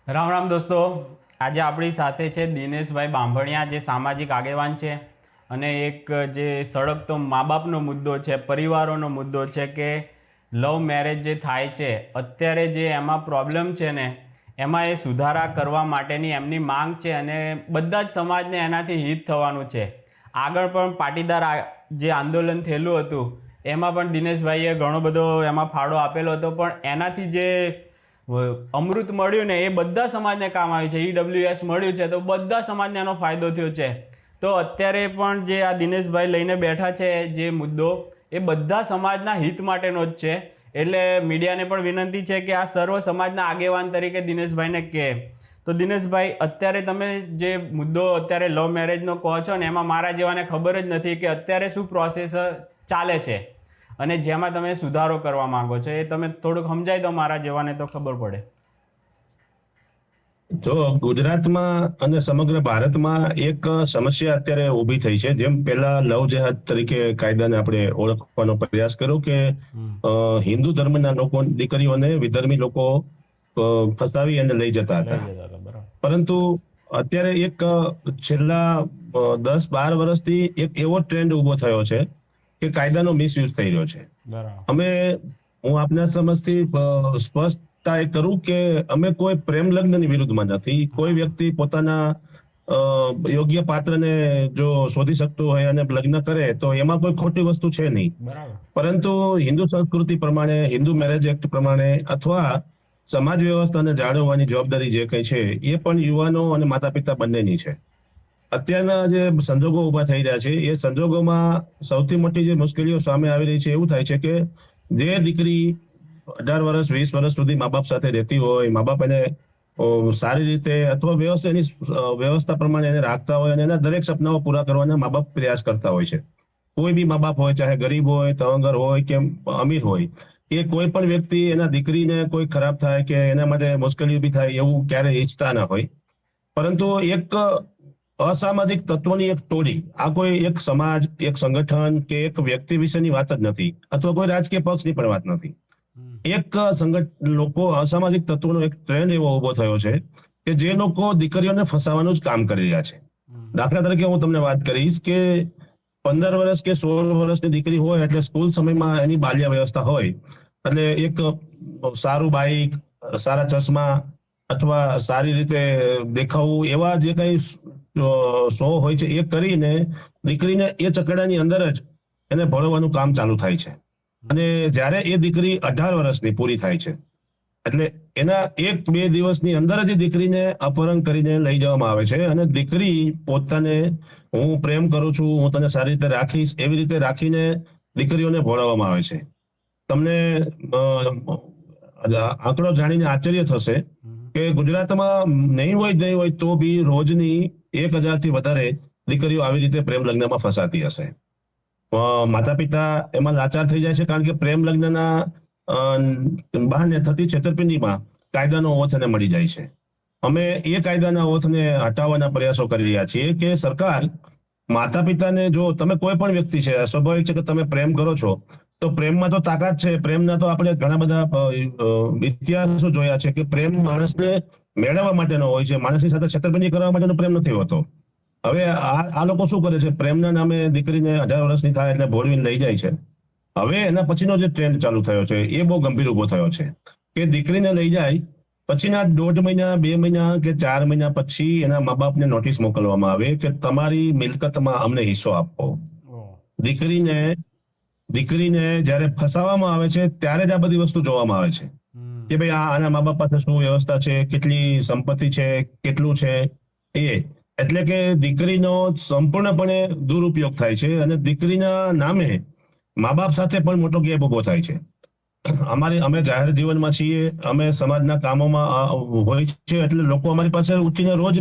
રામ રામ દોસ્તો, આજે આપણી સાથે છે દિનેશભાઈ બાંભણિયા, જે સામાજિક આગેવાન છે અને એક જે સળગતો મા બાપનો મુદ્દો છે, પરિવારોનો મુદ્દો છે કે લવ મેરેજ જે થાય છે અત્યારે, જે એમાં પ્રોબ્લેમ છે ને એમાં એ સુધારા કરવા માટેની એમની માંગ છે અને બધા જ સમાજને એનાથી હિત થવાનું છે. આગળ પણ પાટીદાર જે આંદોલન થયેલું હતું એમાં પણ દિનેશભાઈએ ઘણો બધો એમાં ફાળો આપેલો હતો, પણ એનાથી જે અમૃત મળ્યું ને એ બધા સમાજને કામ આવ્યું છે. ઈડબ્લ્યુએસ મળ્યું છે તો બધા સમાજને એનો ફાયદો થયો છે. તો અત્યારે પણ જે આ દિનેશભાઈ લઈને બેઠા છે જે મુદ્દો, એ બધા સમાજના હિત માટેનો જ છે. એટલે મીડિયાને પણ વિનંતી છે કે આ સર્વ સમાજના આગેવાન તરીકે દિનેશભાઈને કહે. તો દિનેશભાઈ, અત્યારે તમે જે મુદ્દો અત્યારે લવ મેરેજનો કહો છો ને, એમાં મારા જેવાને ખબર જ નથી કે અત્યારે શું પ્રોસેસ ચાલે છે અને જેમાં તમે સુધારો કરવા માંગો છો. એ તમે થોડુંક સમજાવી દો, મારા જેવાને તો ખબર પડે. જો ગુજરાતમાં અને સમગ્ર ભારતમાં એક સમસ્યા અત્યારે ઊભી થઈ છે. જેમ પહેલા લવ જેહાદ તરીકે કાયદાને આપણે ઓળખવાનો પ્રયાસ કર્યો કે હિન્દુ ધર્મના લોકો દીકરીઓને વિધર્મી લોકો ફસાવી અને લઈ જતા હતા. પરંતુ અત્યારે એક છેલ્લા 10-12 વર્ષથી એક એવો ટ્રેન્ડ ઉભો થયો છે કે કાયદાનો મિસયુઝ થઈ રહ્યો છે. હું આપના સમજથી સ્પષ્ટતા એ કરું કે અમે કોઈ પ્રેમ લગ્નની વિરુદ્ધમાં નથી. કોઈ વ્યક્તિ પોતાના યોગ્ય પાત્રને જો શોધી શકતું હોય અને લગ્ન કરે તો એમાં કોઈ ખોટી વસ્તુ છે નહીં. પરંતુ હિન્દુ સંસ્કૃતિ પ્રમાણે, હિન્દુ મેરેજ એક્ટ પ્રમાણે અથવા સમાજ વ્યવસ્થાને જાળવવાની જવાબદારી જે કઈ છે એ પણ યુવાનો અને માતા પિતા બંનેની છે. અત્યારના જે સંજોગો ઉભા થઈ રહ્યા છે એ સંજોગોમાં સૌથી મોટી જે મુશ્કેલીઓ સામે આવી રહી છે એવું થાય છે કે જે દીકરી 18 વર્ષ 20 વર્ષ સુધી મા બાપ સાથે રહેતી હોય, મા બાપ એને સારી રીતે અથવા વ્યવસ્થા પ્રમાણે એને રાખતા હોય અને એના દરેક સપનાઓ પૂરા કરવાના મા બાપ પ્રયાસ કરતા હોય છે. કોઈ બી મા બાપ હોય, ચાહે ગરીબ હોય, તવંગર હોય કે અમીર હોય, એ કોઈ પણ વ્યક્તિ એના દીકરીને કોઈ ખરાબ થાય કે એના માટે મુશ્કેલી ઊભી થાય એવું ક્યારેય ઈચ્છતા ના હોય. પરંતુ એક અસામાજિક તત્વોની એક ટોળી, આ કોઈ એક સમાજ, એક સંગઠન કે એક વ્યક્તિ વિશેની વાત જ નથી અથવા કોઈ રાજકીય પક્ષની પણ વાત નથી. એક લોકો, અસામાજિક તત્વોનો એક ટ્રેન્ડ એવો ઉભો થયો છે કે જે લોકો દીકરીઓને ફસાવાનું જ કામ કરી રહ્યા છે. દાખલા તરીકે હું તમને વાત કરીશ કે 15 વર્ષ કે 16 વર્ષની દીકરી હોય એટલે સ્કૂલ સમયમાં એની બાલ્ય વ્યવસ્થા હોય એટલે એક સારું બાઈક, સારા ચશ્મા અથવા સારી રીતે દેખાવું એવા જે કઈ શો હોય છે એ કરીને દીકરીને એ ચકડાની અંદર જ એને ભણવાનું કામ ચાલુ થાય છે. અને જ્યારે એ દીકરી 18 વર્ષની પૂરી થાય છે એટલે એના 1-2 દિવસની અંદર જ દીકરીને અપહરણ કરીને લઈ જવામાં આવે છે અને દીકરી પોતાને હું પ્રેમ કરું છું, હું તને સારી રીતે રાખીશ, એવી રીતે રાખીને દીકરીઓને ભોળવવામાં આવે છે. તમને આંકડો જાણીને આશ્ચર્ય થશે કે ગુજરાતમાં નહીં હોય તો બી રોજની 1000 થી વધારે દીકરીઓ આવી રીતે પ્રેમ લગ્નમાં ફસાતી હશે. માતા પિતા એમાં લાચાર થઈ જાય છે કારણ કે પ્રેમ લગ્નના બહાને થતી છેતરપિંડીમાં કાયદાનો ઓથ એને મળી જાય છે. અમે એ કાયદાના ઓથને હટાવવાના પ્રયાસો કરી રહ્યા છીએ કે સરકાર માતા પિતાને, જો તમે કોઈ પણ વ્યક્તિ છે, સ્વાભાવિક છે કે તમે પ્રેમ કરો છો તો પ્રેમમાં તો તાકાત છે. પ્રેમના તો આપણે ઘણા બધા ઇતિહાસો જોયા છે કે પ્રેમ માણસને મેળવવા માટેનો હોય છે, માણસની સાથે છેતરપિંડી કરવા માટેનો પ્રેમ નથી હોતો. હવે આ લોકો શું કરે છે, પ્રેમના નામે દીકરીને 18 વર્ષની થાય એટલે ભોળવીને લઈ જાય છે. હવે એના પછીનો જે ટ્રેન્ડ ચાલુ થયો છે એ બહુ ગંભીર ઉભો થયો છે કે દીકરીને લઈ જાય પછીના 1.5 મહિના, 2 મહિના કે 4 મહિના પછી એના મા બાપને નોટિસ મોકલવામાં આવે કે તમારી મિલકતમાં અમને હિસ્સો આપો. દીકરીને જ્યારે ફસાવવામાં આવે છે ત્યારે જ આ બધી વસ્તુ જોવામાં આવે છે કે ભાઈ આના મા બાપ પાસે શું વ્યવસ્થા છે, કેટલી સંપત્તિ છે, કેટલું છે. એટલે કે દીકરીનો સંપૂર્ણપણે દુરુપયોગ થાય છે અને દીકરીના નામે મા બાપ સાથે પણ મોટો ગેપ ઉભો થાય છે. અમે જાહેર જીવનમાં છીએ, અમે સમાજના કામોમાં હોય છે એટલે લોકો અમારી પાસે ઉઠીને રોજ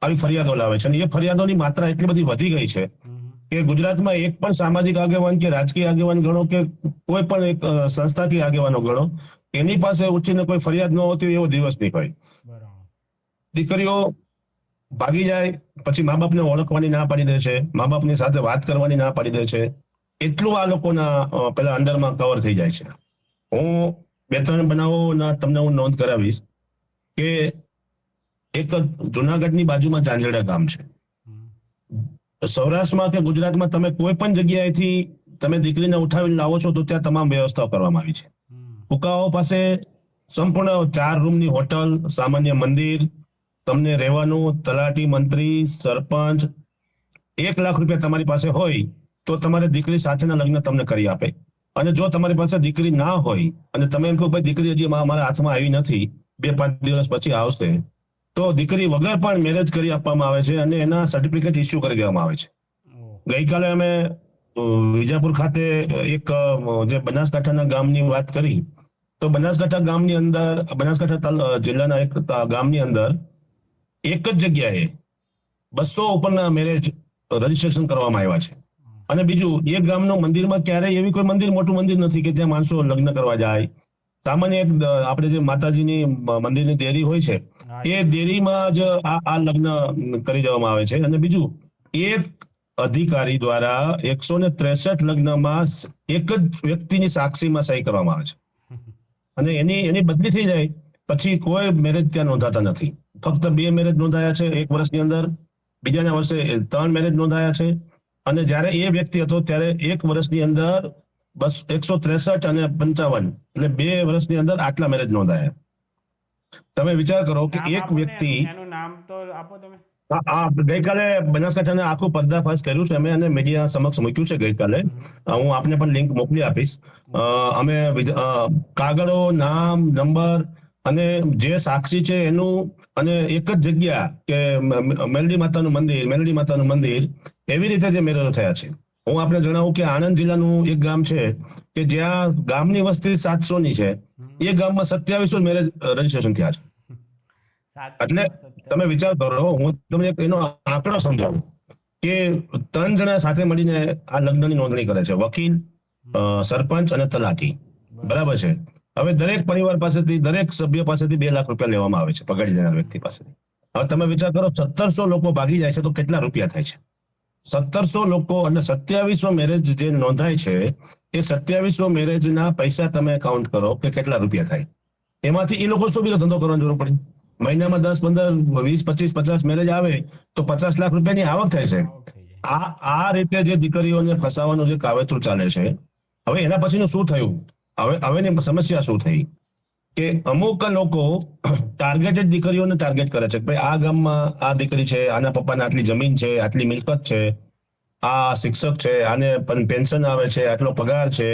આવી ફરિયાદો લાવે છે અને એ ફરિયાદોની માત્રા એટલી બધી વધી ગઈ છે કે ગુજરાતમાં એક પણ સામાજિક આગેવાન કે રાજકીય આગેવાન ગણો કે કોઈ પણ એક સંસ્થાકીય આગેવાનો ગણો, એની પાસે ઉઠીને કોઈ ફરિયાદ ન હોતી એવો દિવસ નહીં હોય. દીકરીઓ ભાગી જાય પછી મા બાપને ઓળખવાની ના પાડી દે છે, મા બાપની સાથે વાત કરવાની ના પાડી દે છે. એટલું આ લોકોના પેલા અંડરમાં કવર થઈ જાય છે. હું 2-3 બનાવોના તમને હું નોંધ કરાવીશ કે એક જુનાગઢની બાજુમાં ઝાંઝરડા ગામ છે. સૌરાષ્ટ્રમાં કે ગુજરાતમાં તમે કોઈ પણ જગ્યાએથી તમે દીકરીને ઉઠાવીને લાવો છો તો ત્યાં તમામ વ્યવસ્થાઓ કરવામાં આવી છે. ફુકાઓ પાસે સંપૂર્ણ 4 રૂમની હોટલ, સામાન્ય મંદિર, તમને રહેવાનું, તલાટી, મંત્રી, સરપંચ, 1 લાખ રૂપિયા તમારી પાસે હોય તો તમારે દીકરી સાથેના લગ્ન તમને કરી આપે. અને જો તમારી પાસે દીકરી ના હોય અને તમે એમ કહો ભાઈ દીકરી હજી મારા હાથમાં આવી નથી, 2-5 દિવસ પછી આવશે, તો દીકરી વગર પણ મેરેજ કરી આપવામાં આવે છે અને એના સર્ટિફિકેટ ઇસ્યુ કરી દેવામાં આવે છે. ગઈકાલે અમે વિજાપુર ખાતે એક જે બનાસકાંઠાના ગામની વાત કરી, તો બનાસકાંઠા ગામની અંદર, બનાસકાંઠા જિલ્લાના એક ગામની અંદર એક જ જગ્યાએ 200 ઉપરના મેરેજ રજીસ્ટ્રેશન કરવામાં આવ્યા છે. અને બીજું, એ ગામનું મંદિરમાં ક્યારેય એવી કોઈ મોટું મંદિર નથી કે ત્યાં માણસો લગ્ન કરવા જાય. સામાન્ય એક આપણે જે માતાજીની મંદિરની દેરી હોય છે, એ દેરીમાં જ આ લગ્ન કરી દેવામાં આવે છે. અને બીજું, એક અધિકારી દ્વારા 163 લગ્નમાં એક જ વ્યક્તિની સાક્ષીમાં સહી કરવામાં આવે છે. અને એની બદલી થઈ જાય પછી કોઈ મેરેજ ત્યાં નોંધાતા નથી. ફક્ત 2 મેરેજ નોંધાયા છે 1 વર્ષની અંદર, બીજાના વર્ષે 3 મેરેજ નોંધાયા છે. અને જ્યારે એ વ્યક્તિ હતો ત્યારે 1 વર્ષની અંદર 163 અને 55 એટલે 2 વર્ષની અંદર આટલા મેરેજ નોંધાયા. તમે વિચાર કરો કે એક વ્યક્તિ, એનું નામ તો આપો તમે. ગઈકાલે બનાસકાંઠાને આખું પર્દાફાશ કર્યું છે અમે અને મીડિયા સમક્ષ મૂક્યું છે ગઈકાલે. હું આપને પણ લિંક મોકલી આપીશ. અમે કાગળો, નામ, નંબર અને જે સાક્ષી છે એનું, અને એક જ જગ્યા કે મેલડી માતાનું મંદિર, એવી રીતે જે મેરેજો થયા છે. હું આપને જણાવું કે આણંદ જિલ્લાનું એક ગામ છે કે જ્યાં ગામની વસ્તી 700ની છે, એ ગામમાં 27 મેરેજ રજીસ્ટ્રેશન થયા છે. એટલે તમે વિચાર કરો, હું તમને એનો આંકડો સમજાવું કે 3 જણા સાથે મળીને આ લગ્નની નોંધણી કરે છે, વકીલ, સરપંચ અને તલાટી. બરાબર છે. હવે દરેક પરિવાર પાસેથી, દરેક સભ્ય પાસેથી 2 લાખ રૂપિયા લેવામાં આવે છે પગાડી દેનાર વ્યક્તિ પાસેથી. હવે તમે વિચાર કરો, 1700 લોકો ભાગી જાય છે તો કેટલા રૂપિયા થાય છે? 1700 લોકો અને 27 મેરેજ જે નોંધાય છે, એ 27 મેરેજના પૈસા તમે કાઉન્ટ કરો કે કેટલા રૂપિયા થાય. એમાંથી એ લોકો શું બીજો ધંધો કરવાનો જરૂર પડી? મહિનામાં 10, 15, 20, 25, 50 મેરેજ આવે તો 50 લાખ રૂપિયાની આવક થાય છે. આ રીતે જે દીકરીઓને ફસાવાનું જે કાવતરું ચાલે છે, હવે એના પછીનું શું થયું? હવેની સમસ્યા શું થઈ કે અમુક લોકો ટાર્ગેટેડ દીકરીઓને ટાર્ગેટ કરે છે. ભાઈ આ ગામમાં આ દીકરી છે, આના પપ્પાને આટલી જમીન છે, આટલી મિલકત છે, આ શિક્ષક છે, આને પણ પેન્શન આવે છે, આટલો પગાર છે.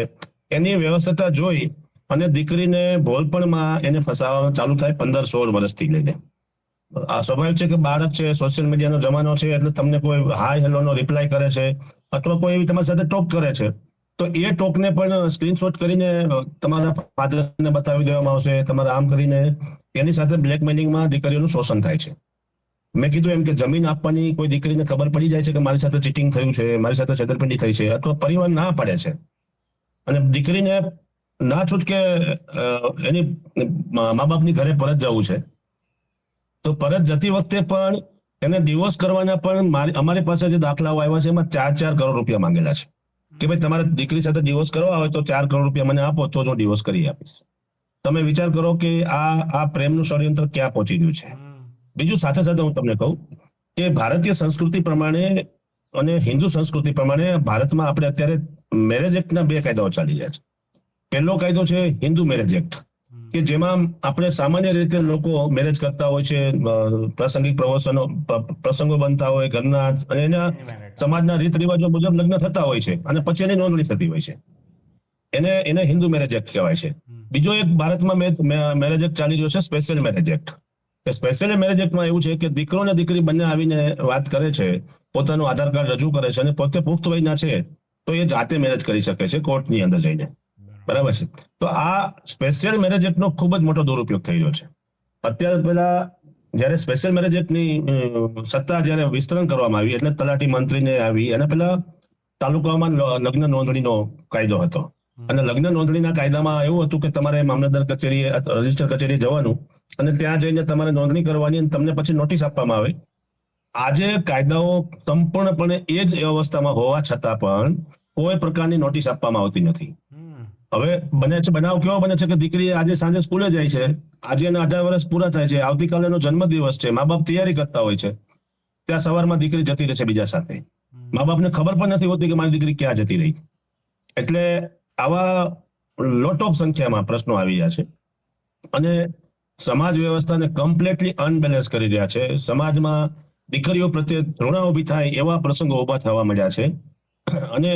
એની વ્યવસ્થા જોઈ અને દીકરીને ભોળપણમાં એને ફસાવવાનું ચાલુ થાય 15-16 વર્ષથી લઈને. આ સ્વાભાવિક છે કે બાળક છે, સોશિયલ મીડિયાનો જમાનો છે, એટલે તમને કોઈ હાય હેલોનો રિપ્લાય કરે છે અથવા કોઈ એવી તમારી સાથે ટોક કરે છે, તો એ ટોકને પણ સ્ક્રીનશોટ કરીને તમારા ફાધરને બતાવી દેવામાં આવશે. તમારા આમ કરીને એની સાથે બ્લેકમેલિંગમાં દીકરીઓનું શોષણ થાય છે. મેં કીધું એમ કે જમીન આપવાની કોઈ દીકરીને ખબર પડી જાય છે કે મારી સાથે ચીટિંગ થયું છે, મારી સાથે છેતરપિંડી થઈ છે, અથવા પરિવાર ના પાડે છે અને દીકરીને ના છૂટકે એની મા બાપની ઘરે પરત જવું છે, તો પરત જતી વખતે પણ એને ડિવોર્સ કરવાના પણ અમારી પાસે જે દાખલાઓ આવ્યા છે એમાં 4-4 કરોડ રૂપિયા માંગેલા છે કે ભાઈ તમારે દીકરી સાથે ડિવોર્સ કરવા હોય તો 4 કરોડ રૂપિયા મને આપો તો હું ડિવોર્સ કરી આપીશ. તમે વિચાર કરો કે આ પ્રેમનું ષડયંત્ર ક્યાં પહોંચી ગયું છે. બીજું સાથે સાથે હું તમને કહું કે ભારતીય સંસ્કૃતિ પ્રમાણે અને હિન્દુ સંસ્કૃતિ પ્રમાણે ભારતમાં આપણે અત્યારે મેરેજ એક્ટના 2 કાયદાઓ ચાલી રહ્યા છે. પહેલો કાયદો છે હિન્દુ મેરેજ એક્ટ, કે જેમાં આપણે સામાન્ય રીતે લોકો મેરેજ કરતા હોય છે, પ્રાસંગિક પ્રસંગો બનતા હોય ઘરના, અને એના સમાજના રીત રિવાજો મુજબ લગ્ન થતા હોય છે અને પછી એની નોંધણી થતી હોય છે. એને હિન્દુ મેરેજ એક્ટ કહેવાય છે. બીજો એક ભારતમાં મેરેજ એક્ટ ચાલી રહ્યો છે, special marriage act. Special marriage એક્ટમાં એવું છે કે દીકરો અને દીકરી બંને આવીને વાત કરે છે, પોતાનું આધાર કાર્ડ રજૂ કરે છે અને પોતે પુખ્ત વયના છે તો એ જાતે મેરેજ કરી શકે છે કોર્ટની અંદર જઈને. બરાબર છે. તો આ સ્પેશિયલ મેરેજ એક્ટનો ખૂબ જ મોટો દુરુપયોગ થઈ રહ્યો છે. અત્યારે પહેલા જયારે સ્પેશિયલ મેરેજ એક્ટની સત્તા જયારે વિસ્તરણ કરવામાં આવી એટલે તલાટી મંત્રીને આવી, અને પહેલા તાલુકામાં લગ્ન નોંધણીનો કાયદો હતો, અને લગ્ન નોંધણીના કાયદામાં એવું હતું કે તમારે મામલતદાર કચેરીએ, રજીસ્ટર કચેરીએ જવાનું અને ત્યાં જઈને તમારે નોંધણી કરવાની અને તમને પછી નોટિસ આપવામાં આવે. આજે કાયદાઓ સંપૂર્ણપણે એ જ અવસ્થામાં હોવા છતાં પણ કોઈ પ્રકારની નોટિસ આપવામાં આવતી નથી. હવે બનાવ કેવો બને છે કે દીકરી આજે સાંજે સ્કૂલે જાય છે આજે એના 18 વર્ષ પૂરા થાય છે, આવતીકાલે એનો જન્મદિવસ છે, મા બાપ તૈયારી કરતા હોય છે, ત્યાં સવારમાં દીકરી જતી રહે છે બીજા સાથે. મા બાપને ખબર પણ નથી હોતી કે મારી દીકરી ક્યાં જતી રહી. એટલે આવા લોટ ઓફ સંખ્યામાં પ્રશ્નો આવી રહ્યા છે અને સમાજ વ્યવસ્થાને કમ્પ્લીટલી અનબેલેન્સ કરી રહ્યા છે. સમાજમાં દીકરીઓ પ્રત્યે ઘૃણા ઊભી થાય એવા પ્રસંગો ઊભા થવા મળ્યા છે. અને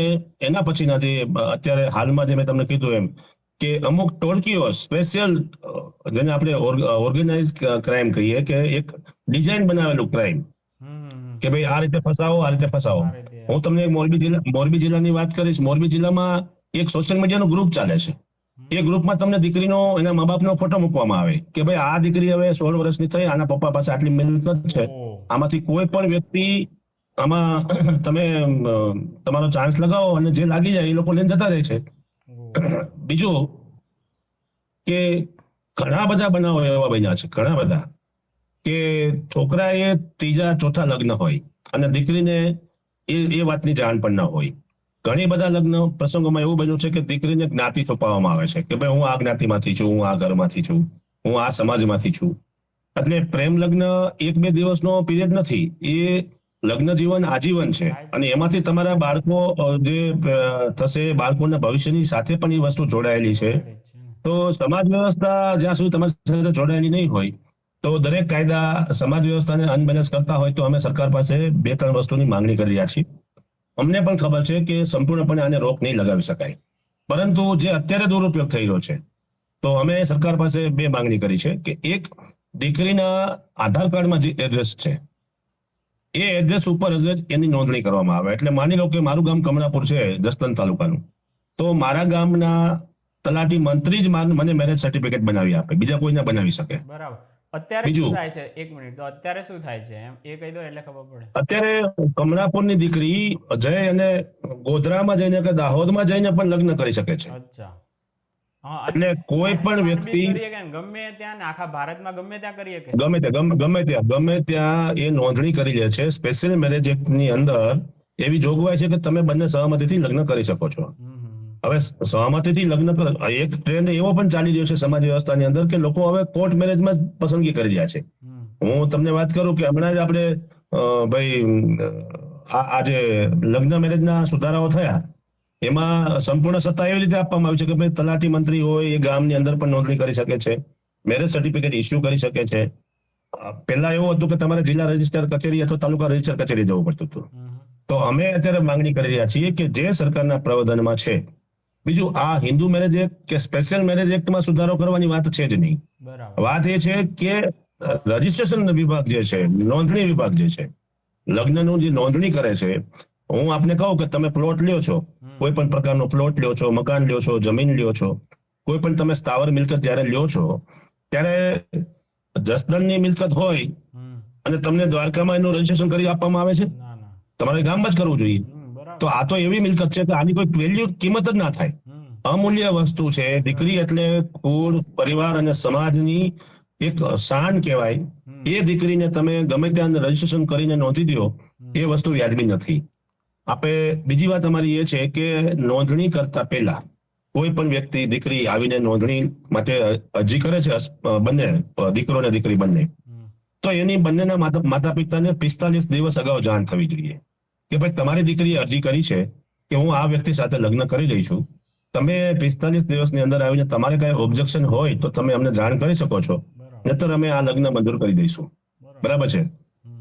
એના પછીના જે અત્યારે હાલમાં જે મેં તમને કીધું એમ કે અમુક ટોળકીઓ સ્પેશિયલ, જેને આપણે ઓર્ગેનાઇઝ ક્રાઇમ કહીએ, કે એક ડિઝાઇન બનાવેલું ક્રાઇમ, કે ભાઈ આ રીતે ફસાવો, આ રીતે ફસાવો. હું તમને મોરબી જિલ્લાની વાત કરીશ. મોરબી જિલ્લામાં એક સોશિયલ મીડિયાનું ગ્રુપ ચાલે છે. એ ગ્રુપમાં તમને દીકરીનો, એના મા બાપનો ફોટો મૂકવામાં આવે કે ભાઈ આ દીકરી હવે 16 વર્ષની થઈ, આના પપ્પા પાસે આટલી મિલકત છે, આમાંથી કોઈ પણ વ્યક્તિ આમાં તમે તમારો ચાન્સ લગાવો અને જે લાગી જાય એ લોકો લઈને જતા રહે છે. બીજું કે ઘણા બધા બનાવો એવા બન્યા છે, ઘણા બધા, કે છોકરાએ 3જા 4થા લગ્ન હોય અને દીકરીને એ વાતની જાણ પણ ના હોય. ઘણી બધા લગ્ન પ્રસંગોમાં એવું બન્યું છે કે દીકરીને જ્ઞાતિ છુપાવવામાં આવે છે કે ભાઈ હું આ જ્ઞાતિમાંથી છું, હું આ ઘરમાંથી છું, હું આ સમાજમાંથી છું. એટલે પ્રેમ લગ્ન 1-2 દિવસનો પીરિયડ નથી, એ લગ્ન જીવન આજીવન છે. અને એમાંથી તમારા બાળકો જે થશે, બાળકોના ભવિષ્યની સાથે પણ એ વસ્તુ જોડાયેલી છે. તો સમાજ વ્યવસ્થા જ્યાં સુધી તમારી સાથે જોડાયેલી નહીં હોય, તો દરેક કાયદા સમાજ વ્યવસ્થાને અનબેલેન્સ કરતા હોય તો અમે સરકાર પાસે 2-3 વસ્તુની માંગણી કરી રહ્યા છીએ. અમને પણ ખબર છે કે સંપૂર્ણપણે આને રોક નહીં લગાવી શકાય, પરંતુ જે અત્યારે દુરુપયોગ થઈ રહ્યો છે, તો અમે સરકાર પાસે 2 માંગણી કરી છે કે એક, દીકરીના આધાર કાર્ડમાં જે એડ્રેસ છે એ એડ્રેસ ઉપર જ એની નોંધણી કરવામાં આવે. એટલે માની લો કે મારું ગામ કમળાપુર છે, જસદણ તાલુકાનું, તો મારા ગામના તલાટી મંત્રી જ મને મેરેજ સર્ટિફિકેટ બનાવી આપે, બીજા કોઈ ના બનાવી શકે. બરાબર. અત્યારે શું થાય છે? એક મિનિટ, તો અત્યારે શું થાય છે એમ એ કહી દો એટલે ખબર પડે. અત્યારે કમળાપુરની દીકરી જઈ અને ગોધરામાં જઈને કે દાહોદમાં જઈને પણ લગ્ન કરી શકે છે. અચ્છા. એટલે કોઈ પણ વ્યક્તિ ગમે ત્યાં, આખા ભારતમાં ગમે ત્યાં કરીએ કે ગમે ત્યાં એ નોંધણી કરી લે છે. સ્પેશિયલ મેરેજ એક્ટ ની અંદર એવી જોગવાઈ છે કે તમે બંને સહમતિથી લગ્ન કરી શકો છો. હવે સહમતિથી લગ્ન કરો, એક ટ્રેન્ડ એવો પણ ચાલી રહ્યો છે સમાજ વ્યવસ્થાની અંદર કે લોકો હવે કોર્ટ મેરેજમાં પસંદગી કરી રહ્યા છે. હું તમને વાત કરું કે હમણાં જ આપણે ભાઈ આ જે લગ્ન મેરેજના સુધારાઓ થયા, એમાં સંપૂર્ણ સત્તા એવી રીતે આપવામાં આવી છે કે ભાઈ તલાટી મંત્રી હોય એ ગામની અંદર પણ નોંધણી કરી શકે છે, મેરેજ સર્ટિફિકેટ ઇસ્યુ કરી શકે છે. પહેલા એવું હતું કે તમારે જિલ્લા રજિસ્ટ્રાર કચેરી અથવા તાલુકા રજિસ્ટ્રાર કચેરી જવું પડતું હતું. તો અમે અત્યારે માંગણી કરી રહ્યા છીએ કે જે સરકારના પ્રાવધાનમાં છે, બીજું આ હિન્દુ મેરેજ એક્ટ કે સ્પેશિયલ મેરેજ એક્ટમાં સુધારો કરવાની વાત છે જ નહીં. વાત એ છે કે રજિસ્ટ્રેશન વિભાગ જે છે, નોંધણી વિભાગ જે છે, લગ્નનું જે નોંધણી કરે છે, હું આપને કહું કે તમે પ્લોટ લ્યો છો, કોઈ પણ પ્રકારનો પ્લોટ લ્યો છો, મકાન લ્યો છો, જમીન લ્યો છો, કોઈ પણ તમે સ્થાવર મિલકત જ્યારે લ્યો છો, ત્યારે જસદણની મિલકત હોય અને તમને દ્વારકામાં એનું રજીસ્ટ્રેશન કરી આપવામાં આવે છે? તમારે ગામમાં જ કરવું જોઈએ. તો આ તો એવી મિલકત છે કે આની કોઈ વેલ્યુ, કિંમત જ ના થાય. અમૂલ્ય વસ્તુ છે. દીકરી એટલે કુળ, પરિવાર અને સમાજની એક શાન કહેવાય. એ દીકરીને તમે ગમે ત્યાં રજીસ્ટ્રેશન કરીને નોંધી દો, એ વસ્તુ વ્યાજબી નથી. બીજી વાત અમારી એ છે કે નોંધણી કરતા પહેલા કોઈ પણ વ્યક્તિ, દીકરી આવીને નોંધણી માટે અરજી કરે છે, બંને દીકરો અને દીકરી બંને, તો એની બંનેના માતા પિતાને 45 દિવસ અગાઉ જાણ થવી જોઈએ કે ભાઈ તમારી દીકરીએ અરજી કરી છે કે હું આ વ્યક્તિ સાથે લગ્ન કરી રહી છું. તમે 45 દિવસની અંદર આવીને તમારે કઈ ઓબ્જેક્શન હોય તો તમે અમને જાણ કરી શકો છો, નહીતર અમે આ લગ્ન મંજૂર કરી દઈશું. બરાબર છે?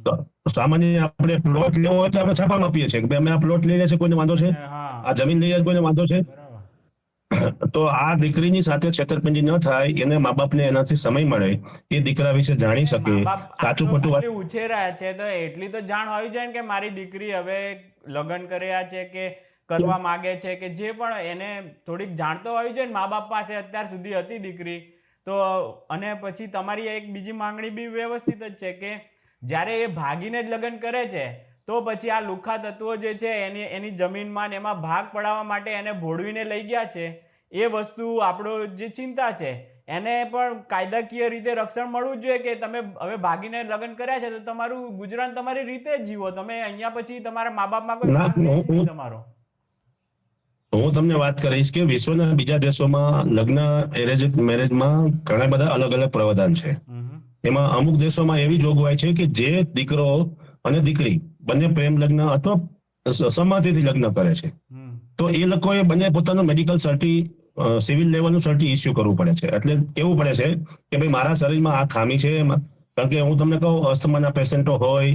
તો સામાન્ય આપણે પ્લોટ લેવો હોય તો આપણે છાપામાં આપીએ છીએ કે અમે આ પ્લોટ લઈ લે છે, કોઈને વાંધો છે? આ જમીન લઈ કોઈને વાંધો છે? તો આ દીકરીની સાથે છેતરપિંડી ન થાય, એને મા બાપને એનાથી સમય મળે, એ દીકરા વિશે જાણી શકે, સાચું ખોટું ઉછેરાયા છે તો એટલી તો જાણ હોવી જોઈએ કે મારી દીકરી હવે લગ્ન કર્યા છે કે કરવા માંગે છે, કે જે પણ એને થોડીક જાણતો હોવી જોઈએ. મા બાપ પાસે અત્યાર સુધી હતી દીકરી તો. અને પછી તમારી એક બીજી માંગણી બી વ્યવસ્થિત જ છે કે જ્યારે એ ભાગીને જ લગ્ન કરે છે તો પછી આ લુખ્ખા તત્વો જે છે એની જમીનમાં એમાં ભાગ પડાવવા માટે એને ભોળવીને લઈ ગયા છે. એ વસ્તુ આપણો જે ચિંતા છે એને પણ કાયદાકીય રીતે રક્ષણ મળવું જોઈએ કે તમે હવે ભાગીને લગ્ન કર્યા છે તો તમારું ગુજરાન તમારી રીતે જીવો, તમે અહીંયા પછી તમારા મા બાપમાં કોઈ તમારો. હું તમને વાત કરીશ કે વિશ્વના બીજા દેશોમાં લગ્ન એરેન્જ મેરેજમાં ઘણા બધા અલગ અલગ પ્રાવધાન છે. એમાં અમુક દેશોમાં એવી જોગવાઈ છે કે જે દીકરો અને દીકરી બંને પ્રેમ લગ્ન અથવા સંમતિથી લગ્ન કરે છે તો એ લોકોએ બંને પોતાનું મેડિકલ સિવિલ લેવલનું સર્ટી ઇસ્યુ કરવું પડે છે. એટલે કેવું પડે છે કે ભાઈ મારા શરીરમાં આ ખામી છે, કારણ કે હું તમને કહું અસ્થમાના પેશન્ટો હોય,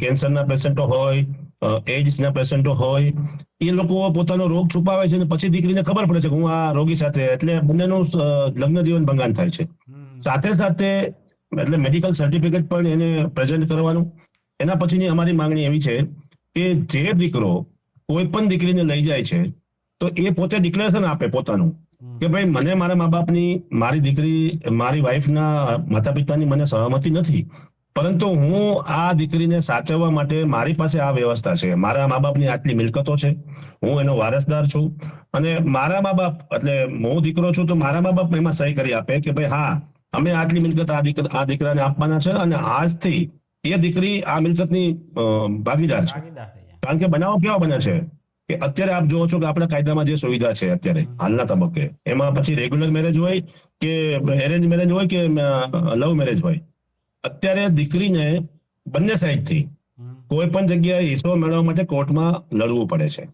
કેન્સરના પેશન્ટો હોય, એઇડ્સના પેશન્ટો હોય, એ લોકો પોતાનો રોગ છુપાવે છે અને પછી દીકરીને ખબર પડે છે કે હું આ રોગી સાથે, એટલે બંનેનું લગ્ન જીવન ભંગાણ થાય છે. સાથે સાથે એટલે મેડિકલ સર્ટિફિકેટ પણ એને પ્રેઝન્ટ કરવાનું. એના પછીની અમારી માંગણી એવી છે કે જે દીકરો કોઈ પણ દીકરીને લઈ જાય છે તો એ પોતે ડિક્લેરેશન આપે પોતાનું કે ભાઈ મને મારા મા બાપની, મારી દીકરી, મારી વાઈફના માતા પિતાની મને સહમતિ નથી, પરંતુ હું આ દીકરીને સાચવવા માટે મારી પાસે આ વ્યવસ્થા છે, મારા મા બાપની આટલી મિલકતો છે, હું એનો વારસદાર છું અને મારા મા બાપ, એટલે હું દીકરો છું તો મારા મા બાપ એમાં સહી કરી આપે કે ભાઈ હા અમે આટલી મિલકત આ દીકરાને આપવાના છે અને આજથી એ દીકરી આ મિલકતની ભાગીદાર છે. કારણ કે બનાવો કેવા બને છે કે અત્યારે આપ જોવો છો કે આપણા કાયદામાં જે સુવિધા છે અત્યારે હાલના તબક્કે, એમાં પછી રેગ્યુલર મેરેજ હોય કે એરેન્જ મેરેજ હોય કે લવ મેરેજ હોય, અત્યારે દીકરીને બંને સાઈડથી કોઈ પણ જગ્યાએ હિસ્સો મેળવવા માટે કોર્ટમાં લડવું પડે છે.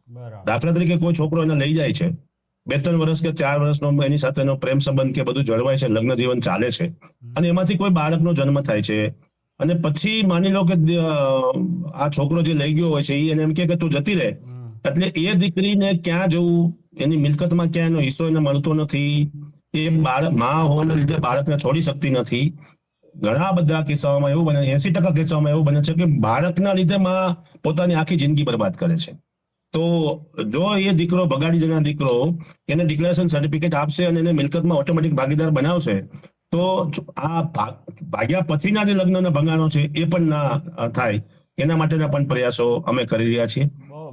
દાખલા તરીકે કોઈ છોકરો એને લઈ જાય છે, 2-3 વર્ષ કે 4 વર્ષનો એની સાથેનો પ્રેમ સંબંધ કે બધું જળવાય છે, લગ્ન જીવન ચાલે છે અને એમાંથી કોઈ બાળકનો જન્મ થાય છે અને પછી માની લો કે આ છોકરો જે લઈ ગયો હોય છે એને એમ કે તું જતી રહે, એટલે એ દીકરીને ક્યાં જવું, એની મિલકતમાં ક્યાં એનો હિસ્સો એને મળતો નથી, એ બાળક માં હોવાના લીધે બાળકને છોડી શકતી નથી. ઘણા બધા કિસ્સાઓમાં એવું બને, 80% કિસ્સાઓમાં એવું બને છે કે બાળકના લીધે માં પોતાની આખી જિંદગી બરબાદ કરે છે. તો જો એ દીકરો બગાડી જનાર દીકરો એને ડિક્લેરેશન સર્ટિફિકેટ આપશે અને એને મિલકતમાં ઓટોમેટિક ભાગીદાર બનાવશે તો આ ભાગ્યા પછીના જે લગ્નના ભંગાણો છે એ પણ ના થાય, એના માટેના પણ પ્રયાસો અમે કરી રહ્યા છીએ.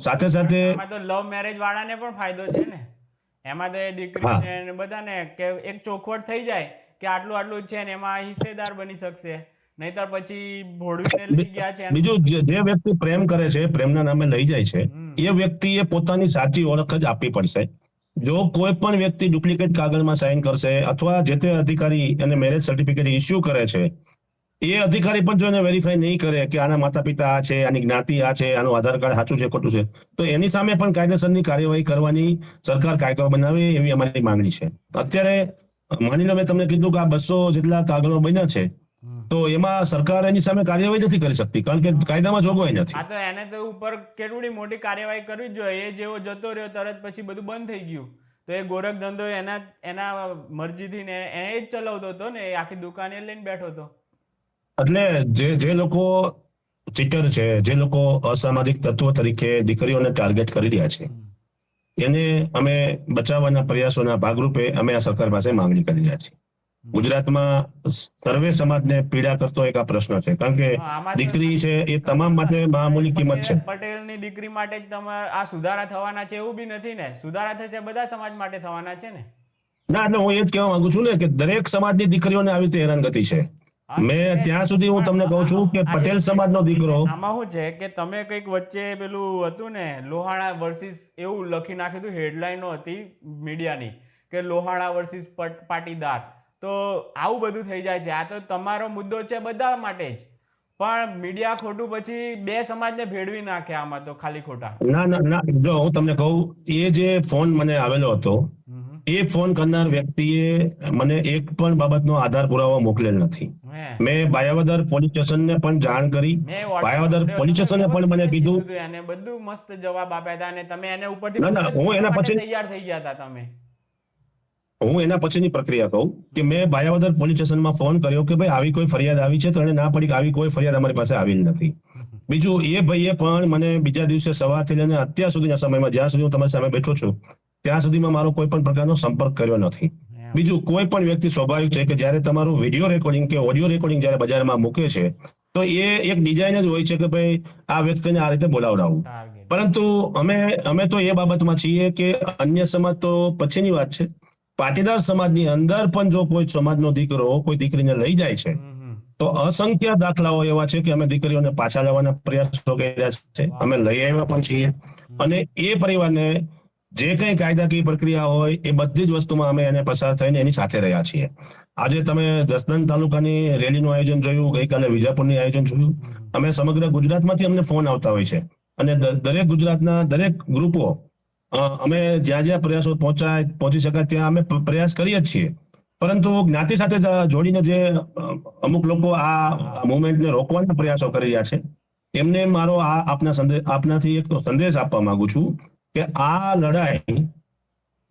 સાથે સાથે તો લવ મેરેજ વાળાને પણ ફાયદો છે ને, એમાં તો દીકરીને બધાને કે એક ચોખવટ થઈ જાય કે આટલું આટલું છે ને એમાં હિસ્સેદાર બની શકશે, નહીતર પછી ભોળવીને લઈ ગયા છે. બીજું જે વ્યક્તિ પ્રેમ કરે છે, પ્રેમના નામે લઈ જાય છે, એ વ્યક્તિએ પોતાની સાચી ઓળખ જ આપવી પડશે. જો કોઈ પણ વ્યક્તિ ડુપ્લિકેટ કાગળમાં સાઇન કરશે અથવા જે તે અધિકારી એને મેરેજ સર્ટિફિકેટ ઇસ્યુ કરે છે એ અધિકારી પણ જો એને વેરીફાઈ નહીં કરે કે આના માતા પિતા આ છે, આની જ્ઞાતિ આ છે, આનું આધાર કાર્ડ સાચું છે ખોટું છે, તો એની સામે પણ કાયદેસરની કાર્યવાહી કરવાની સરકાર કાયદો બનાવે એવી અમારી માંગણી છે. અત્યારે માની લો મેં તમને કીધું કે આ 200 જેટલા કાગળો બન્યા છે તો એમાં સરકાર એની સામે કાર્યવાહી નથી કરી શકતી કારણ કે કાયદામાં જોગવાઈ નથી. હા, તો એને તો ઉપર કેટલી મોટી કાર્યવાહી કરવી જોઈએ. એ જેવો જતો રહ્યો તરત પછી બધું બંધ થઈ ગયું, તો એ ગોરખ ધંધો એના મરજીથી ને એ જ ચલાવતો હતો ને, એ આખી દુકાન એ લઈને બેઠો હતો. એટલે જે લોકો ચીટર છે, જે લોકો અસામાજિક તત્વો તરીકે દીકરીઓને ટાર્ગેટ કરી રહ્યા છે, એને અમે બચાવવાના પ્રયાસોના ભાગરૂપે અમે આ સરકાર પાસે માંગણી કરી રહ્યા છીએ. ગુજરાતમાં સર્વે સમાજને પીડા કરતો એક આ પ્રશ્ન છે, કારણ કે દીકરી છે એ તમામ માટે મામૂલી કિંમત છે. પટેલની દીકરી માટે જ તમારે આ સુધારા થવાના છે એવું બી નથી ને, સુધારા થશે બધા સમાજ માટે થવાના છે ને. ના, એટલે હું એ જ કહેવા માંગુ છું ને કે દરેક સમાજની દીકરીઓને આવી રીતે હેરાનગતિ છે. મેં ત્યાં સુધી હું તમને કહું છું કે પટેલ સમાજનો દીકરો, આમાં શું છે કે તમે કંઈક વચ્ચે પેલું હતું ને લોહાણા વર્સિસ એવું લખી નાખ્યું હતું, હેડલાઇનો હતી મીડિયાની કે લોહાણા વર્સિસ પાટીદાર, તો આવું બધું થઈ જાય છે. આ તો તમારો મુદ્દો છે બધા માટે જ, પણ મીડિયા ખોટું પછી બે સમાજને ભેળવી નાખે આમાં તો ખાલી ખોટા. ના, જો હું તમને કહું, એ જે ફોન મને આવેલો હતો એ ફોન કરનાર વ્યક્તિએ મને એક પણ બાબતનો આધાર પુરાવો મોકલેલ નથી. મેં બાયાવદર પોલીસ સ્ટેશનને પણ જાણ કરી, બાયાવદર પોલીસ સ્ટેશને પણ મને કીધું, એને બધું મસ્ત જવાબ આપ્યા હતા અને તમે એને ઉપરથી હું એના પછી તૈયાર થઈ ગયા હતા તમે. હું એના પછીની પ્રક્રિયા કહું કે મેં બાયાવદર પોલીસ સ્ટેશનમાં ફોન કર્યો કે ભાઈ આવી કોઈ ફરિયાદ આવી છે, તો એને ના પડી કે આવી કોઈ ફરિયાદ અમારી પાસે આવેલ નથી. બીજું એ ભાઈએ પણ મને બીજા દિવસે સવારથી લઈને અત્યાર સુધીના સમયમાં, જ્યાં સુધી હું તમારી સામે બેઠો છું ત્યાં સુધીમાં મારો કોઈ પણ પ્રકારનો સંપર્ક કર્યો નથી. બીજું કોઈ પણ વ્યક્તિ સ્વાભાવિક છે કે જ્યારે તમારું વિડીયો રેકોર્ડિંગ કે ઓડિયો રેકોર્ડિંગ જ્યારે બજારમાં મૂકે છે તો એ એક ડિઝાઇન જ હોય છે કે ભાઈ આ વ્યક્તિને આ રીતે બોલાવડાવવું. પરંતુ અમે તો એ બાબતમાં છીએ કે અન્ય સમાજ તો પછીની વાત છે, પાટીદાર સમાજની અંદર પણ જો કોઈ સમાજનો દીકરો કોઈ દીકરીને લઈ જાય છે તો અસંખ્ય દાખલાઓ એવા છે કે અમે દીકરીઓને પાછા લેવાના પ્રયાસો કર્યા છે, અમે લઈ આવ્યા પણ છીએ અને એ પરિવારને જે કંઈ કાયદાકીય પ્રક્રિયા હોય એ બધી જ વસ્તુમાં અમે એને પસાર થઈને એની સાથે રહ્યા છીએ. આજે તમે જસદણ તાલુકાની રેલીનું આયોજન જોયું, ગઈકાલે વિજાપુરની આયોજન જોયું. અમે સમગ્ર ગુજરાતમાંથી અમને ફોન આવતા હોય છે અને દરેક ગુજરાતના દરેક ગ્રુપો અમે જ્યાં જ્યાં પ્રયાસો પહોંચી શકાય ત્યાં અમે પ્રયાસ કરીએ જ છીએ. પરંતુ જ્ઞાતિ સાથે જોડીને જે અમુક લોકો આ મુવમેન્ટને રોકવાના પ્રયાસો કરી રહ્યા છે, એમને મારો આ આપનાથી એક સંદેશ આપવા માંગુ છું કે આ લડાઈ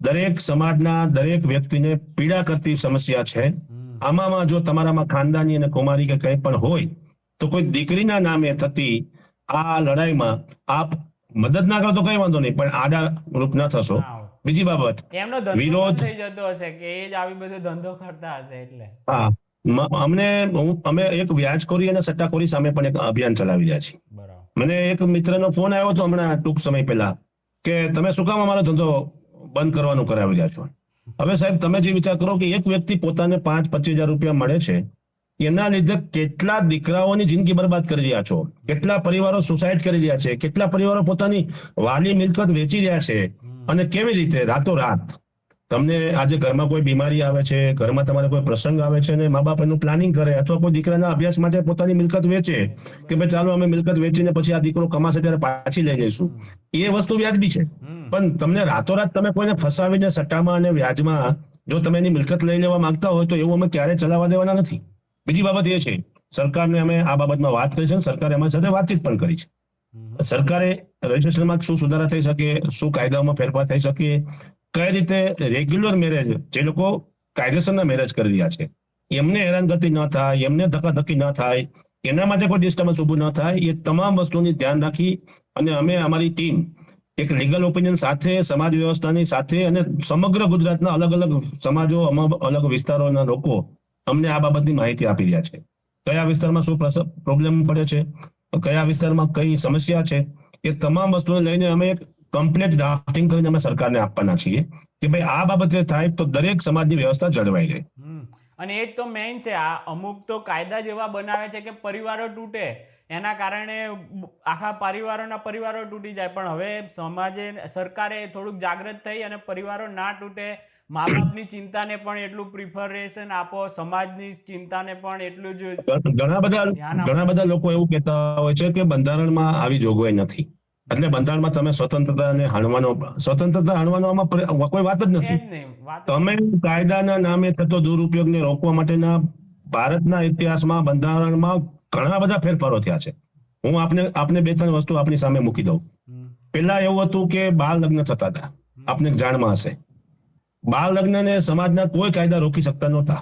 દરેક સમાજના દરેક વ્યક્તિને પીડા કરતી સમસ્યા છે. આમાં જો તમારામાં ખાનદાની અને કુમારી કે કંઈ પણ હોય તો કોઈ દીકરીના નામે થતી આ લડાઈમાં આપ મદદ ના કરો તો કઈ વાંધો નહીં, પણ આડા રૂપ ના થશો. બીજી બાબત, એમનો ધંધો થઈ જતો હશે કે એ જ આવી બધો ધંધો કરતા હશે એટલે. હા, અમે એક વ્યાજખોરી અને સટ્ટાખોરી સામે પણ એક અભિયાન ચલાવી રહ્યા છીએ. મને એક મિત્રનો ફોન આવ્યો હતો હમણાં ટૂંક સમય પહેલા કે તમે શું કામ અમારો ધંધો બંધ કરવાનું કરાવી રહ્યા છો. હવે સાહેબ, તમે જે વિચાર કરો કે એક વ્યક્તિ પોતાને 5-25 હજાર રૂપિયા મળે છે, એના લીધે કેટલા દીકરાઓની જિંદગી બરબાદ કરી રહ્યા છો, કેટલા પરિવારો સુસાઇડ કરી રહ્યા છે, કેટલા પરિવારો પોતાની વાલી મિલકત વેચી રહ્યા છે. અને કેવી રીતે રાતોરાત તમને આજે ઘરમાં કોઈ બીમારી આવે છે, ઘરમાં તમારે કોઈ પ્રસંગ આવે છે અને મા બાપ એનું પ્લાનિંગ કરે અથવા કોઈ દીકરાના અભ્યાસ માટે પોતાની મિલકત વેચે કે ભાઈ ચાલો અમે મિલકત વેચીને પછી આ દીકરો કમાશે ત્યારે પાછી લઈ જઈશું. એ વસ્તુ વ્યાજબી છે, પણ તમને રાતોરાત તમે કોઈને ફસાવીને સટ્ટામાં અને વ્યાજમાં જો તમે એની મિલકત લઈ લેવા માંગતા હોય તો એવું અમે ક્યારેય ચલાવવા દેવાના નથી. બીજી બાબત એ છે, સરકારને અમે આ બાબતમાં વાત કરી છે, સરકારે અમારી સાથે વાતચીત પણ કરી છે. સરકારે રજીસ્ટ્રેશનમાં શું સુધારા થઈ શકે, શું કાયદાઓમાં ફેરફાર થઈ શકે, કઈ રીતે રેગ્યુલર મેરેજ જે લોકો કાયદેસરના મેરેજ કરી રહ્યા છે એમને હેરાનગતિ ન થાય, એમને ધક્કાધક્કી ન થાય, એના માટે કોઈ ડિસ્ટર્બન્સ ઊભું ન થાય, એ તમામ વસ્તુની ધ્યાન રાખી અને અમે અમારી ટીમ એક લીગલ ઓપિનિયન સાથે, સમાજ વ્યવસ્થાની સાથે અને સમગ્ર ગુજરાતના અલગ અલગ સમાજો, અલગ વિસ્તારોના લોકો અમને આ બાબતની માહિતી આપી રહ્યા છે. કયા વિસ્તારમાં શું પ્રોબ્લેમ પડે છે, કયા વિસ્તારમાં કઈ સમસ્યા છે, એ તમામ વસ્તુને લઈને અમે એક કમ્પ્લીટ ડ્રાફ્ટિંગ કરીને અમે સરકારને આપવાના છીએ કે ભાઈ આ બાબતે થાય તો દરેક સમાજની વ્યવસ્થા જળવાઈ રહે. અને એ જ તો મેઇન છે. આ અમુક તો કાયદા જેવા બનાવે છે કે પરિવારો તૂટે, એના કારણે આખા પરિવારો તૂટી જાય. પણ હવે સરકારે થોડુંક જાગૃત થઈ અને પરિવારો ના તૂટે, મા બાપની ચિંતાને પણ એટલું પ્રિફરેશન આપો, સમાજની ચિંતાને પણ એટલું જ. ઘણા બધા લોકો એવું કહેતા હોય છે કે બંધારણમાં આવી જોગવાઈ નથી, એટલે બંધારણમાં તમે સ્વતંત્રતા હાણવાનો આમાં કોઈ વાત જ નથી. તમે કાયદાના નામે થતો દુરુપયોગને રોકવા માટેના ભારતના ઇતિહાસમાં બંધારણમાં ઘણા બધા ફેરફારો થયા છે. હું આપને 2-3 વસ્તુ આપની સામે મૂકી દઉં. પહેલા એવું હતું કે બાળ લગ્ન થતા હતા, આપને જાણમાં હશે. બાળ લગ્નને સમાજના કોઈ કાયદા રોકી શકતા નહોતા,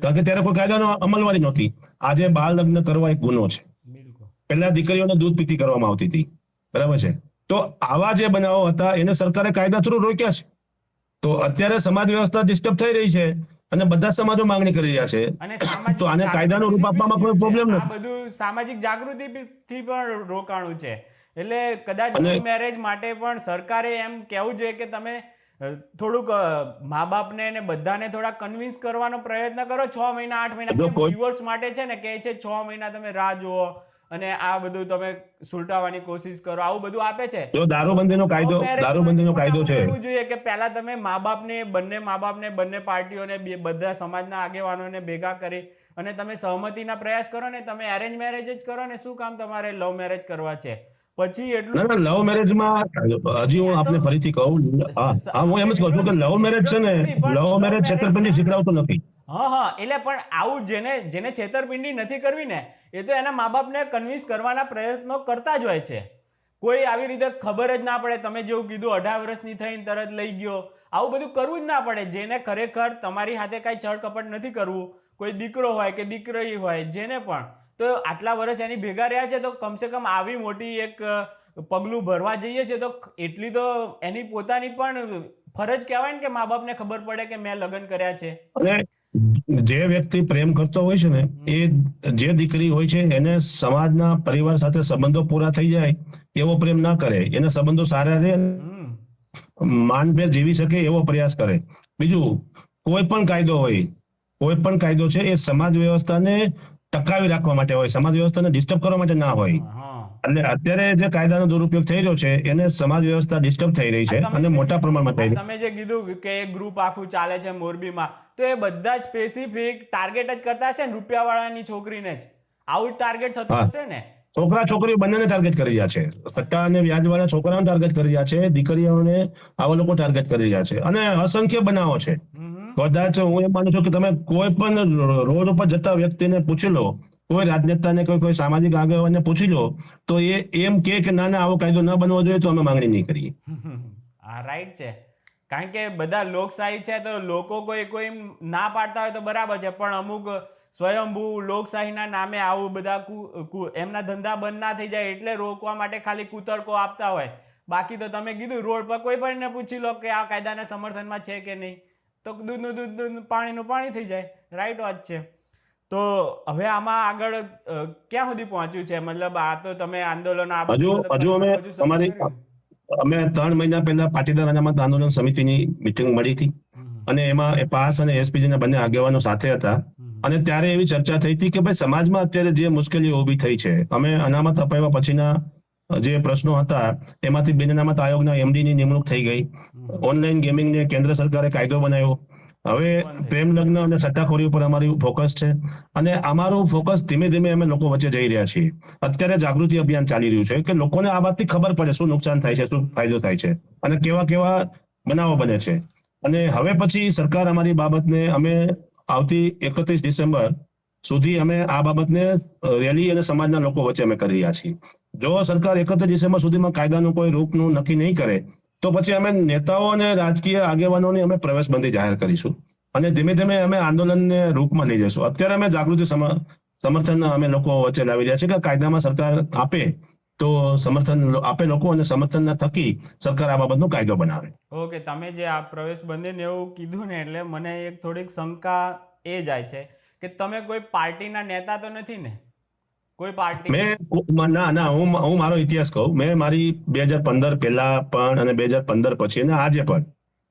કારણ કે ત્યારે કોઈ કાયદાનો અમલવારી નહોતી. આજે બાળ લગ્ન કરવા એક ગુનો છે. પહેલા દીકરીઓને દૂધ પીતી કરવામાં આવતી હતી, બરાબર છે. તો આવા જે બનાવો હતા એને સરકારે કાયદા થ્રુ રોક્યા છે. તો અત્યારે સમાજ વ્યવસ્થા ડિસ્ટર્બ થઈ રહી છે અને બધા સમાજો માંગણી કરી રહ્યા છે, તો આને કાયદાનું રૂપ આપવામાં કોઈ પ્રોબ્લેમ નથી. આ બધું સામાજિક જાગૃતિથી પણ રોકાણું છે. એટલે કદાચ મેરેજ માટે પણ સરકારે એમ કહેવું જોઈએ કે તમે થોડુંક મા બાપને ને બધાને થોડા કન્વિન્સ કરવાનો પ્રયત્ન કરો. 6 મહિના 8 મહિના ડિવોર્સ માટે છે ને કે છે 6 મહિના તમે રાહ જુઓ અને આ બધું તમે સુલટાવવાની કોશિશ કરો, આવું બધું આપે છે. જો દારૂબંધીનો કાયદો છે, એવું જોઈએ કે પહેલા તમે બંને પાર્ટીઓને બધા સમાજના આગેવાનોને ભેગા કરી અને તમે સહમતિના પ્રયાસ કરો ને તમે અરેન્જ મેરેજ જ કરો ને શું કામ તમારે લવ મેરેજ કરવા છે? પછી એટલું લવ મેરેજમાં હજી હું આપને ફરીથી કહું, હું એમ જ કહું છું કે લવ મેરેજ છે ને, લવ મેરેજ છેતરપિંડી શીખડાવતો નથી. એટલે પણ આવું જેને છેતરપિંડી નથી કરવી ને એ તો એના મા બાપને કન્વિન્સ કરવાના પ્રયત્નો કરતા જ હોય છે. કોઈ આવી રીતે ખબર જ ના પડે, તમે જેવું કીધું 18 વર્ષની થઈને તરત લઈ ગયો, આવું બધું કરવું જ ના પડે. જેને ખરેખર તમારી હાથે કાંઈ છળકપટ નથી કરવું, કોઈ દીકરો હોય કે દીકરી હોય, જેને પણ તો આટલા વર્ષ એની ભેગા રહ્યા છે તો કમસે કમ આવી મોટી એક પગલું ભરવા જઈએ છે તો એટલી તો એની પોતાની પણ ફરજ કહેવાય ને કે મા બાપને ખબર પડે કે મેં લગ્ન કર્યા છે. જે વ્યક્તિ પ્રેમ કરતો હોય છે ને, એ જે દીકરી હોય છે એને સમાજના પરિવાર સાથે સંબંધો પૂરા થઈ જાય એવો પ્રેમ ના કરે, એના સંબંધો સારા રહે, માનભેર જીવી શકે એવો પ્રયાસ કરે. બીજું, કોઈ પણ કાયદો છે એ સમાજ વ્યવસ્થાને ટકાવી રાખવા માટે હોય, સમાજ વ્યવસ્થાને ડિસ્ટર્બ કરવા માટે ના હોય. એટલે અત્યારે જે કાયદાનો દુરુપયોગ થઈ રહ્યો છે એને સમાજ વ્યવસ્થા ડિસ્ટર્બ થઈ રહી છે અને મોટા પ્રમાણમાં થઈ રહી તમે જે કીધું કે એક ગ્રુપ આખું ચાલે છે મોરબીમાં, તો એ બધા જ સ્પેસિફિક ટાર્ગેટ જ કરતા હશે ને રૂપિયાવાળાની છોકરીને જ, આવું જ ટાર્ગેટ થતું હશે ને? છોકરા છોકરીઓ બંનેને ટાર્ગેટ કરી રહ્યા છે. સટ્ટા અને વ્યાજવાળા છોકરાઓને ટાર્ગેટ કરી રહ્યા છે, દીકરીઓને આવા લોકો ટાર્ગેટ કરી રહ્યા છે અને અસંખ્ય બનાવો છે. કદાચ હું એમ માનું છું કે તમે કોઈ પણ રોડ ઉપર જતા વ્યક્તિને પૂછી લો, કોઈ રાજનેતાને કોઈ સામાજિક આગેવાનને પૂછી લો, તો એ એમ કે ના ના આવો કાયદો ન બનવો જોઈએ તો અમે માંગણી નહીં કરીએ. હા, રાઈટ છે. કારણ કે બધા લોકશાહી છે તો લોકો કોઈ ના પાડતા હોય તો બરાબર છે, પણ અમુક સ્વયંભૂ લોકશાહીના નામે આવું બધા એમના ધંધા બંધ ના થઈ જાય એટલે રોકવા માટે ખાલી કુતર્કો આપતા હોય. બાકી તો તમે કીધું રોડ પર કોઈ પણ પૂછી લો કે આ કાયદાના સમર્થનમાં છે કે નહીં, તો દૂધનું દૂધ પાણીનું પાણી થઈ જાય. રાઈટ વાત છે. તો હવે આમાં આગળ ક્યાં સુધી પહોંચ્યું છે? મતલબ આ તો તમે આંદોલન અમે 3 મહિના પહેલા પાટીદાર અનામત આંદોલન સમિતિની મિટિંગ મળી હતી અને એમાં પાસ અને એસપીજી ના બંને આગેવાનો સાથે હતા અને ત્યારે એવી ચર્ચા થઈ હતી કે ભાઈ સમાજમાં અત્યારે જે મુશ્કેલીઓ ઊભી થઈ છે, અમે અનામત અપાવ્યા પછીના જે પ્રશ્નો હતા એમાંથી બિન અનામત આયોગના એમડી ની નિમણૂક થઈ ગઈ, ઓનલાઈન ગેમિંગને કેન્દ્ર સરકારે કાયદો બનાવ્યો, હવે પ્રેમ લગ્ન અને સટ્ટાખોરી ઉપર અમારું ફોકસ છે અને અમારું ફોકસ ધીમે ધીમે અમે લોકો વચ્ચે જઈ રહ્યા છીએ. અત્યારે જાગૃતિ અભિયાન ચાલી રહ્યું છે કે લોકોને આ વાતથી ખબર પડે શું નુકસાન થાય છે, શું ફાયદો થાય છે અને કેવા કેવા બનાવો બને છે. અને હવે પછી સરકાર અમારી બાબતને અમે આવતી 31 ડિસેમ્બર સુધી અમે આ બાબતને રેલી અને સમાજના લોકો વચ્ચે અમે કરી રહ્યા છીએ. જો સરકાર 31 ડિસેમ્બર સુધીમાં કાયદાનું કોઈ રૂપનું નક્કી નહીં કરે તો પછી અમે નેતાઓ અને રાજકીય આગેવાનોની અમે પ્રવેશબંધી જાહેર કરીશું અને ધીમે ધીમે અમે આંદોલનને રૂપમાં લઈ જઈશું. અત્યારે અમે જાગૃતિ સમર્થન અમે લોકો વચ્ચે લાવી રહ્યા છીએ કે કાયદામાં સરકાર આપે તો સમર્થન આપે લોકો અને સમર્થનના થકી સરકાર આ બાબતનો કાયદો બનાવે. ઓકે, તમે જે આ પ્રવેશબંધીને એવું કીધું ને એટલે મને એક થોડીક શંકા એ જાય છે કે તમે કોઈ પાર્ટીના નેતા તો નથી ને? કોઈ પાર્ટી ના હું મારો ઇતિહાસ કહું. મેં મારી 2015 પહેલા પણ અને 2015 પછી અને આજે પણ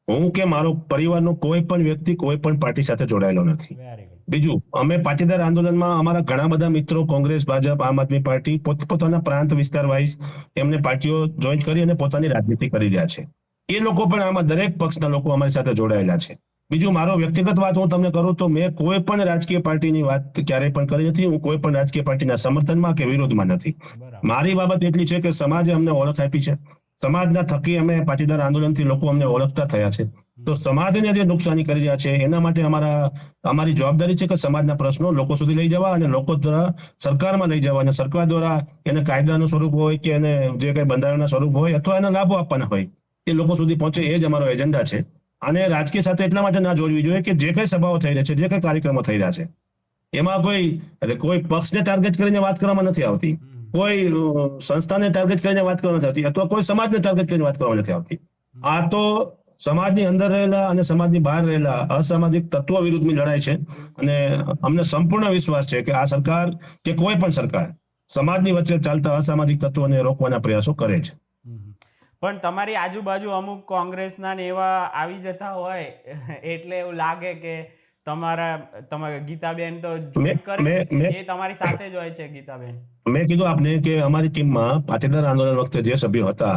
હું કે મારો પરિવારનો કોઈ પણ વ્યક્તિ કોઈ પણ પાર્ટી સાથે જોડાયેલો નથી. બીજું, અમે પાટીદાર આંદોલનમાં અમારા ઘણા બધા મિત્રો કોંગ્રેસ, ભાજપ, આમ આદમી પાર્ટી પોતપોતાના પ્રાંત વિસ્તાર વાઇઝ એમને પાર્ટીઓ જોઈન કરી અને પોતાની રાજનીતિ કરી રહ્યા છે. એ લોકો પણ આમાં દરેક પક્ષના લોકો અમારી સાથે જોડાયેલા છે. બીજું, મારો વ્યક્તિગત વાત હું તમને કરું તો મેં કોઈ પણ રાજકીય પાર્ટીની વાત ક્યારેય પણ કરી નથી. હું કોઈ પણ રાજકીય પાર્ટીના સમર્થનમાં કે વિરોધમાં નથી. મારી બાબત એટલી છે કે સમાજે અમને ઓળખ આપી છે, સમાજના થકી અમે પાટીદાર આંદોલનથી લોકો અમને ઓળખતા થયા છે. તો સમાજને જે નુકસાની કરી રહ્યા છે એના માટે અમારી જવાબદારી છે કે સમાજના પ્રશ્નો લોકો સુધી લઈ જવા અને લોકો દ્વારા સરકારમાં લઈ જવા અને સરકાર દ્વારા એને કાયદાનું સ્વરૂપ હોય કે એને જે કઈ બંધારણના સ્વરૂપ હોય અથવા એના લાભો આપવાના હોય એ લોકો સુધી પહોંચે, એ જ અમારો એજન્ડા છે. અને રાજકીય સાથે એટલા માટે ના જોડવી જોઈએ કે જે કઈ સભાઓ થઈ રહી છે, જે કઈ કાર્યક્રમો થઈ રહ્યા છે એમાં કોઈ પક્ષને ટાર્ગેટ કરીને વાત કરવામાં નથી આવતી, કોઈ સંસ્થાને ટાર્ગેટ કરીને વાત કરવામાં નથી આવતી અથવા કોઈ સમાજને ટાર્ગેટ કરીને વાત કરવામાં નથી આવતી. આ તો સમાજની અંદર રહેલા અને સમાજની બહાર રહેલા અસામાજિક તત્વો વિરુદ્ધની લડાઈ છે અને અમને સંપૂર્ણ વિશ્વાસ છે કે આ સરકાર કે કોઈ પણ સરકાર સમાજની વચ્ચે ચાલતા અસામાજિક તત્વોને રોકવાના પ્રયાસો કરે છે. પણ તમારી આજુબાજુ અમુક કોંગ્રેસના ને એવા આવી જતા હોય એટલે એવું લાગે કે તમારા ગીતાબેન તો એ તમારી સાથે જ હોય છે. ગીતાબેન, મેં કીધું આપને કે અમારી ટીમમાં પાટીદાર આંદોલન વખતે જે સભ્યો હતા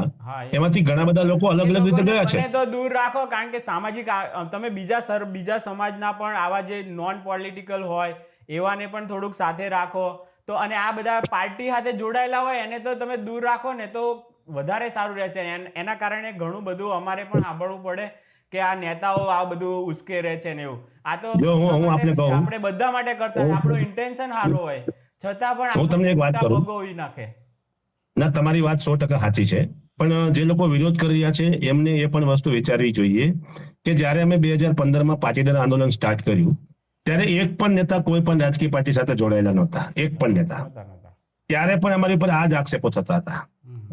એમાંથી ઘણા બધા લોકો અલગ અલગ રીતે ગયા છે. તો દૂર રાખો, કારણ કે સામાજિક તમે બીજા સમાજના પણ આવા જે નોન પોલિટિકલ હોય એવાને પણ થોડુંક સાથે રાખો. તો અને આ બધા પાર્ટી સાથે જોડાયેલા હોય એને તો તમે દૂર રાખો ને તો વધારે સારું રહેશે. એના કારણે ઘણું બધું અમારે પણ સાંભળવું પડે કે આ નેતાઓ આ બધું ઉશ્કેરે છે ને એવું. આ તો આપણે બધા માટે કરતા, આપણું ઇન્ટેન્શન સારું હોય છતાં પણ હું તમને એક વાત કરું, ભોગવી નાખે. ના, તમારી વાત 100% સાચી છે, પણ જે લોકો વિરોધ કરી રહ્યા છે એમને એ પણ વસ્તુ વિચારવી જોઈએ કે જ્યારે અમે 2015માં પાટીદાર આંદોલન સ્ટાર્ટ કર્યું ત્યારે એક પણ નેતા કોઈ પણ રાજકીય પાર્ટી સાથે જોડાયેલા નહોતા, એક પણ નેતા. ત્યારે પણ અમારી ઉપર આ જ આક્ષેપો થતા હતા.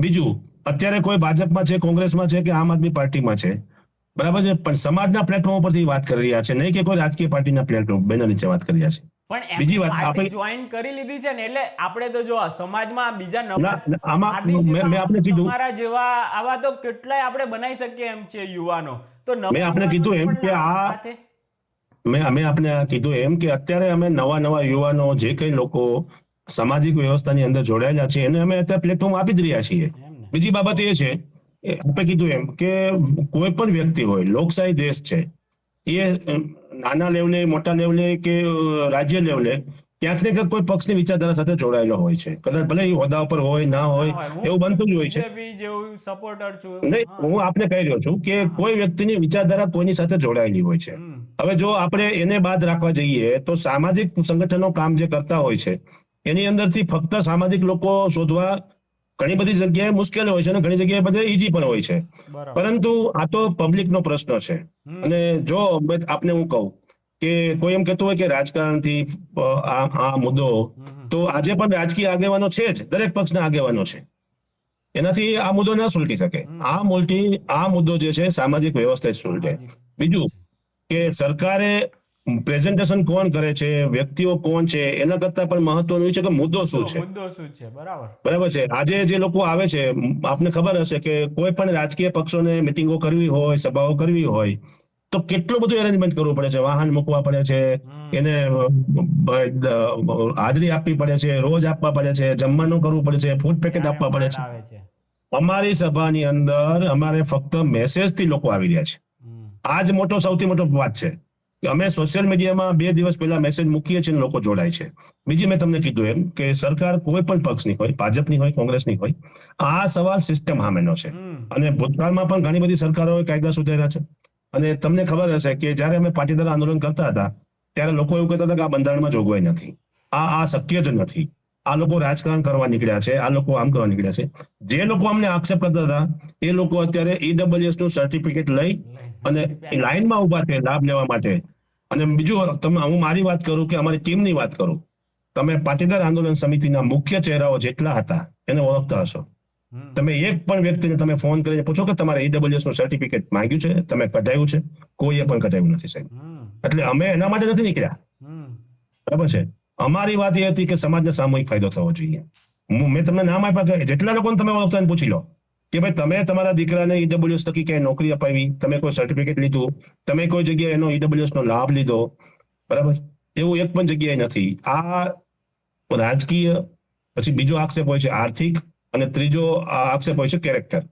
બીજું, અત્યારે કોઈ ભાજપમાં છે, કોંગ્રેસમાં છે કે આમ આદમી પાર્ટીમાં છે, બરાબર છે, પણ સમાજના પ્લેટફોર્મ પરથી વાત કરી રહ્યા છે, નહીં કે કોઈ રાજકીય પાર્ટીના પ્લેટફોર્મ બેનર નીચે વાત કરી રહ્યા છે. પણ બીજી વાત, આપણે જોઈન કરી લીધી છે ને એટલે આપણે તો જો સમાજમાં બીજા તમારા જેવા આવા તો કેટલાય આપણે બનાવી શકીએ એમ છે યુવાનો. તો મેં આપણે કીધું એમ કે મેં આપણે કીધું એમ કે અત્યારે અમે નવા યુવાનો જે કઈ લોકો સામાજિક વ્યવસ્થાની અંદર જોડાયેલા છીએ એને અમે અત્યારે પ્લેટફોર્મ આપી જ રહ્યા છીએ. એમ ને. બીજી બાબત એ છે, આપણે કીધું એમ કે કોઈ પણ વ્યક્તિ હોય, લોકશાહી દેશ છે, એ નાના લેવલે, મોટા લેવલે કે રાજ્ય લેવલે ક્યાંક ને ક્યાંક કોઈ પક્ષની વિચારધારા સાથે જોડાયેલો હોય છે. કદાચ ભલે એ હોદ્દા ઉપર હોય ના હોય, એવું બનતું જ હોય છે. BJP જેવું સપોર્ટર છું. નહીં, હું આપને કહી રહ્યો છું કે કોઈ વ્યક્તિની વિચારધારા કોઈની સાથે જોડાયેલી હોય છે. હવે જો આપણે એને બાદ રાખવા જઈએ તો સામાજિક સંગઠનો કામ જે કરતા હોય છે એની અંદરથી ફક્ત સામાજિક લોકો શોધવા ઘણી બધી જગ્યાએ મુશ્કેલ હોય છે અને ઘણી જગ્યાએ બધે ઈઝી પણ હોય છે. બરાબર. પરંતુ આ તો પબ્લિકનો પ્રશ્ન છે. અને જો આપને હું કહું કે કોઈ એમ કહેતું હોય કે રાજકારણથી આ મુદ્દો, તો આજે પણ રાજકીય આગેવાનો છે જ, દરેક પક્ષના આગેવાનો છે, એનાથી આ મુદ્દો ન સુલટી શકે. આ મુદ્દો જે છે સામાજિક વ્યવસ્થા જ સુલટે. બીજું કે સરકારે પ્રેઝન્ટેશન કોણ કરે છે, વ્યક્તિઓ કોણ છે, એના કરતા પણ મહત્વનું છે કે મુદ્દો શું છે. મુદ્દો શું છે. બરાબર છે. આજે જે લોકો આવે છે, આપને ખબર હશે કે કોઈ પણ રાજકીય પક્ષોને મિટિંગો કરવી હોય, સભાઓ કરવી હોય તો કેટલું બધું અરેન્જમેન્ટ કરવું પડે છે. વાહન મૂકવા પડે છે, એને હાજરી આપવી પડે છે, રોજ આપવા પડે છે, જમવાનું કરવું પડે છે, ફૂડ પેકેટ આપવા પડે છે. અમારી સભાની અંદર અમારે ફક્ત મેસેજથી લોકો આવી રહ્યા છે. આ જ સૌથી મોટો વાત છે કે અમે સોશિયલ મીડિયામાં 2 દિવસ પહેલા મેસેજ મૂકીએ છીએ, લોકો જોડાય છે. બીજી મેં તમને કીધું એમ કે સરકાર કોઈ પણ પક્ષની હોય, ભાજપની હોય, કોંગ્રેસની હોય, આ સવાલ સિસ્ટમ સામેનો છે. અને ભૂતકાળમાં પણ ઘણી બધી સરકારોએ કાયદા સુધાર્યા છે. અને તમને ખબર હશે કે જયારે અમે પાટીદાર આંદોલન કરતા હતા ત્યારે લોકો એવું કહેતા હતા કે આ બંધારણમાં જોગવાઈ નથી, આ શક્ય જ નથી, આ લોકો રાજકારણ કરવા નીકળ્યા છે, આ લોકો આમ કરવા નીકળ્યા છે. જે લોકો અમને આક્ષેપ કરતા હતા એ લોકો અત્યારે EWS નું સર્ટિફિકેટ લઈ અને લાઈનમાં ઉભા છે લાભ લેવા માટે. અને બીજું, હું મારી વાત કરું કે અમારી ટીમની વાત કરું, તમે પાટીદાર આંદોલન સમિતિના મુખ્ય ચહેરાઓ જેટલા હતા એને ઓળખતા હશો. તમે એક પણ વ્યક્તિને તમે ફોન કરીને પૂછો કે તમારે EWS નું સર્ટિફિકેટ માંગ્યું છે, તમે કઢાવ્યું છે? કોઈએ પણ કઢાવ્યું નથી સાહેબ. એટલે અમે એના માટે નથી નીકળ્યા. બરાબર છે. અમારી વાત એ હતી કે સમાજને સામૂહિક ફાયદો થવો જોઈએ. મેં તમને નામ આપ્યા કે જેટલા લોકોને તમે ઓળખતા પૂછી લો કે ભાઈ તમે તમારા દીકરાને EWS થકી ક્યાંય નોકરી અપાવી, તમે કોઈ સર્ટિફિકેટ લીધું, તમે કોઈ જગ્યાએ એનો EWS નો લાભ લીધો, બરાબર? એવું એક પણ જગ્યાએ નથી. આ રાજકીય, પછી બીજો આક્ષેપ હોય છે આર્થિક, અને ત્રીજો આક્ષેપ હોય છે કેરેક્ટર.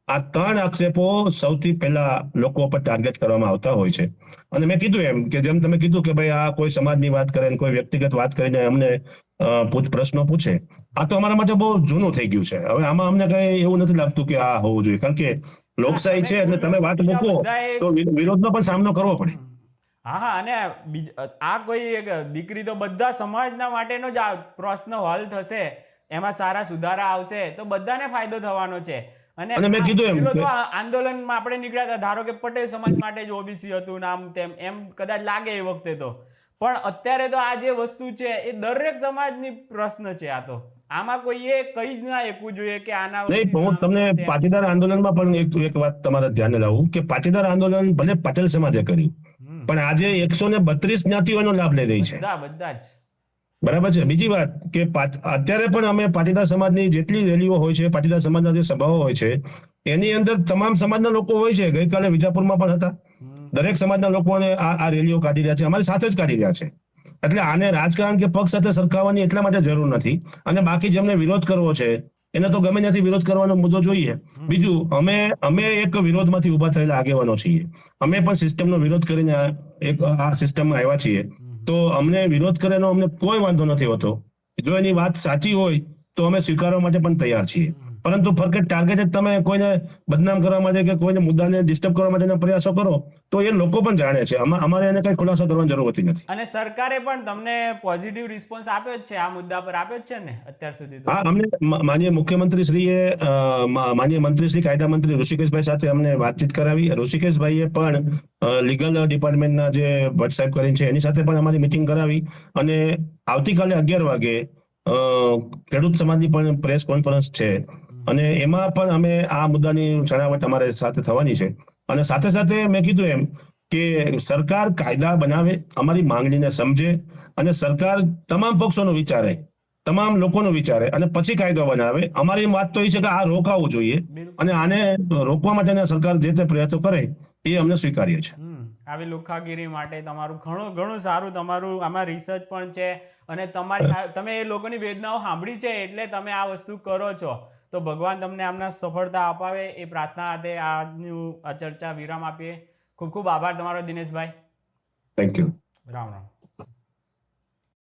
આ 3 આક્ષેપો સૌથી પહેલા લોકો પર ટાર્ગેટ કરવામાં આવતા હોય છે. અને મેં કીધું એમ કે જેમ તમે કીધું કે ભાઈ આ કોઈ સમાજની વાત કરે, કોઈ વ્યક્તિગત વાત કરીને અમને પ્રશ્નો પૂછે, આ તો અમારા માટે બહુ જૂનું થઈ ગયું છે. હવે આમાં અમને કઈ એવું નથી લાગતું કે આ હોવું જોઈએ, કારણ કે લોકશાહી છે એટલે તમે વાત મૂકો તો વિરોધનો પણ સામનો કરવો પડે. હા, અને આ કોઈ એક દીકરી તો બધા સમાજના માટેનો જ આ પ્રશ્ન હલ થશે, એમાં સારા સુધારા આવશે તો બધાને ફાયદો થવાનો છે. અને મેં કીધું એમ આંદોલનમાં આપણે નીકળ્યા હતા, ધારો કે પટેલ સમાજ માટે જ OBC હતું નામ તેમ, એમ કદાચ લાગે એ વખતે તો, પણ અત્યારે તો આ જે વસ્તુ છે એ દરેક સમાજની પ્રશ્ન છે. આ તો આમાં કોઈએ કઈ જ ના એકવું જોઈએ કે આના નહીં. હું તમને પાટીદાર આંદોલનમાં પણ એક વાત તમારા ધ્યાને લાવું કે પાટીદાર આંદોલન ભલે પટેલ સમાજે કર્યું, પણ આજે 132 જ્ઞાતિઓનો લાભ લઈ રહી છે. બધા જ. બરાબર છે. બીજી વાત કે અત્યારે પણ અમે પાટીદાર સમાજની જેટલી રેલીઓ હોય છે, પાટીદાર સમાજના જે સભાઓ હોય છે, એની અંદર તમામ સમાજના લોકો હોય છે. ગઈકાલે વિજાપુરમાં પણ હતા. દરેક સમાજના લોકોને આ રેલીઓ કાઢી રહ્યા છે, અમારી સાથે જ કાઢી રહ્યા છે. એટલે આને રાજકારણ કે પક્ષ સાથે સરખાવવાની એટલા માટે જરૂર નથી. અને બાકી જેમને વિરોધ કરવો છે એને તો ગમે ત્યાંથી વિરોધ કરવાનો મુદ્દો જોઈએ. બીજું, અમે એક વિરોધમાંથી ઉભા થયેલા આગેવાનો છીએ. અમે પણ સિસ્ટમનો વિરોધ કરીને આ સિસ્ટમમાં આવ્યા છીએ. તો અમને વિરોધ કરેનો અમને કોઈ વાંધો નથી હોતો. જો એની વાત સાચી હોય તો અમે સ્વીકારવા માટે પણ તૈયાર છીએ. પરંતુ ફક્ત ટાર્ગેટ તમે કોઈને બદનામ કરવા માટે કે કોઈને મુદ્દાને ડિસ્ટર્બ કરવા માટેના પ્રયાસો કરો તો એ લોકો પણ જાણે છે. અમારે એને કઈ ખુલાસો કરવાની જરૂર હોતી નથી. અને સરકારે પણ તમને પોઝિટિવ રિસ્પોન્સ આપ્યો જ છે, આ મુદ્દા પર આપ્યો જ છે ને અત્યાર સુધી? હા, અમને માનનીય મુખ્યમંત્રીશ્રીએ, માનનીય મંત્રીશ્રી કાયદા મંત્રી ઋષિકેશભાઈ સાથે અમને વાતચીત કરાવી. ઋષિકેશભાઈએ પણ લીગલ ડિપાર્ટમેન્ટના જે ભટ્ટ સાહેબ કરીને છે એની સાથે પણ અમારી મિટિંગ કરાવી. અને આવતીકાલે 11 વાગે ખેડૂત સમાજની પણ પ્રેસ કોન્ફરન્સ છે અને એમાં પણ અમે આ મુદ્દાની છણાવટ અમારે સાથે થવાની છે. અને સાથે સાથે મેં કીધું એમ કે સરકાર કાયદા બનાવે, અમારી માંગણીને સમજે, અને સરકાર તમામ પક્ષોનો વિચારે, તમામ લોકોનો વિચારે અને પછી કાયદો બનાવે. અમારી વાત તો એ છે કે આ રોકાવું જોઈએ અને આને રોકવા માટેના સરકાર જે તે પ્રયત્નો કરે એ અમને સ્વીકાર્ય છે. આવી લુખાગીરી માટે તમારું ઘણું ઘણું સારું, તમારું આમાં રિસર્ચ પણ છે અને તમે એ લોકોની વેદનાઓ સાંભળી છે એટલે તમે આ વસ્તુ કરો છો. તો ભગવાન તમને આમના સફળતા અપાવે એ પ્રાર્થના સાથે આ ચર્ચા વિરામ આપીએ. ખૂબ ખૂબ આભાર તમારો દિનેશભાઈ. Thank you. રામ રામ.